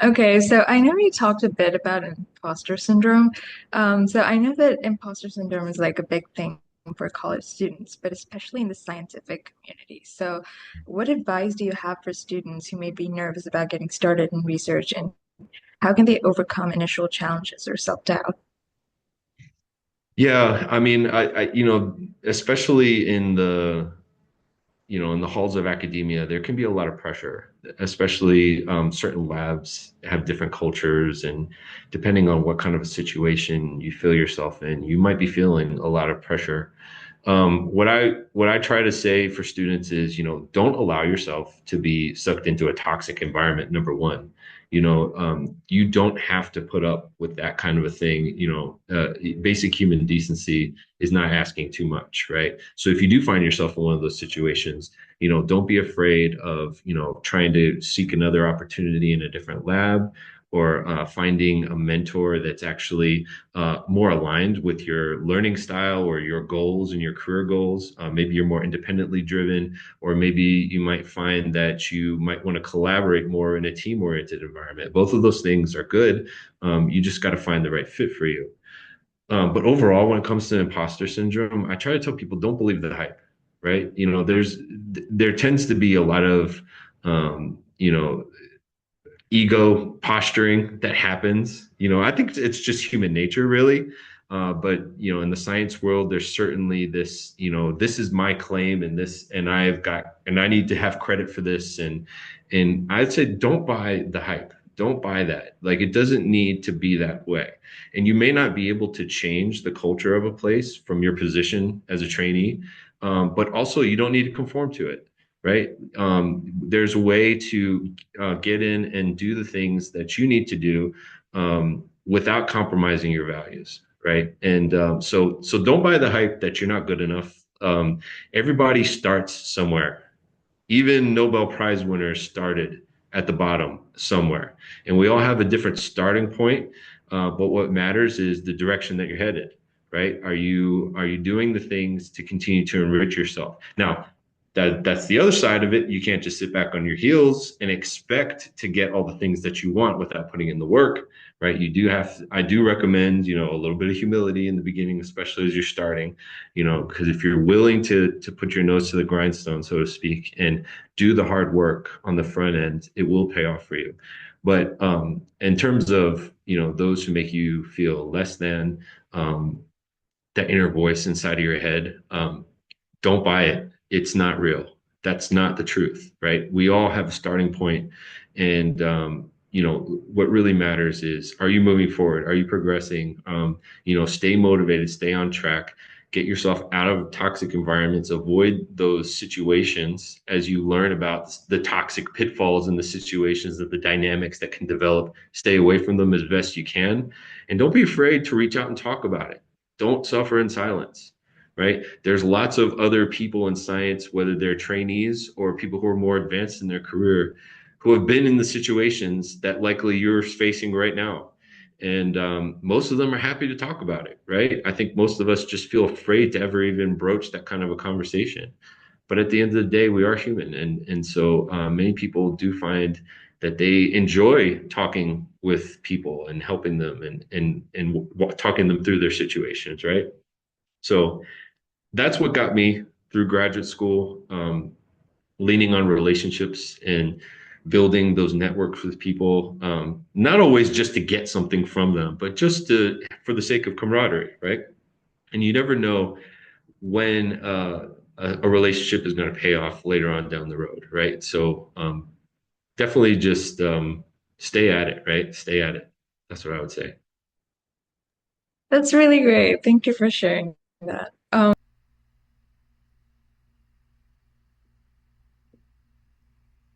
Okay, so I know you talked a bit about imposter syndrome. So I know that imposter syndrome is like a big thing for college students, but especially in the scientific community. So, what advice do you have for students who may be nervous about getting started in research, and how can they overcome initial challenges or self-doubt? Yeah, I mean, especially in the halls of academia, there can be a lot of pressure, especially certain labs have different cultures, and depending on what kind of a situation you feel yourself in, you might be feeling a lot of pressure. What I try to say for students is, don't allow yourself to be sucked into a toxic environment. Number one, you don't have to put up with that kind of a thing. Basic human decency is not asking too much, right? So if you do find yourself in one of those situations, don't be afraid of, trying to seek another opportunity in a different lab or finding a mentor that's actually more aligned with your learning style or your goals and your career goals. Maybe you're more independently driven, or maybe you might find that you might want to collaborate more in a team-oriented environment. Both of those things are good. You just got to find the right fit for you. But overall, when it comes to imposter syndrome, I try to tell people don't believe the hype, right? There tends to be a lot of ego posturing that happens. I think it's just human nature, really. But in the science world, there's certainly this, this is my claim, and I need to have credit for this, and I'd say don't buy the hype. Don't buy that. Like it doesn't need to be that way. And you may not be able to change the culture of a place from your position as a trainee, but also you don't need to conform to it, right? There's a way to get in and do the things that you need to do without compromising your values, right? And so don't buy the hype that you're not good enough. Everybody starts somewhere. Even Nobel Prize winners started at the bottom somewhere, and we all have a different starting point. But what matters is the direction that you're headed, right? Are you doing the things to continue to enrich yourself? Now, that's the other side of it. You can't just sit back on your heels and expect to get all the things that you want without putting in the work, right? I do recommend, a little bit of humility in the beginning, especially as you're starting, because if you're willing to put your nose to the grindstone, so to speak, and do the hard work on the front end, it will pay off for you. But in terms of, those who make you feel less than, that inner voice inside of your head, don't buy it. It's not real. That's not the truth, right? We all have a starting point, and what really matters is, are you moving forward? Are you progressing? Stay motivated, stay on track, get yourself out of toxic environments, avoid those situations as you learn about the toxic pitfalls and the situations of the dynamics that can develop. Stay away from them as best you can, and don't be afraid to reach out and talk about it. Don't suffer in silence, right? There's lots of other people in science, whether they're trainees or people who are more advanced in their career, who have been in the situations that likely you're facing right now. And most of them are happy to talk about it, right? I think most of us just feel afraid to ever even broach that kind of a conversation. But at the end of the day, we are human. And so many people do find that they enjoy talking with people and helping them and talking them through their situations, right? So that's what got me through graduate school, leaning on relationships and building those networks with people, not always just to get something from them, but just for the sake of camaraderie, right? And you never know when a relationship is going to pay off later on down the road, right? So definitely just stay at it, right? Stay at it. That's what I would say. That's really great. Thank you for sharing that.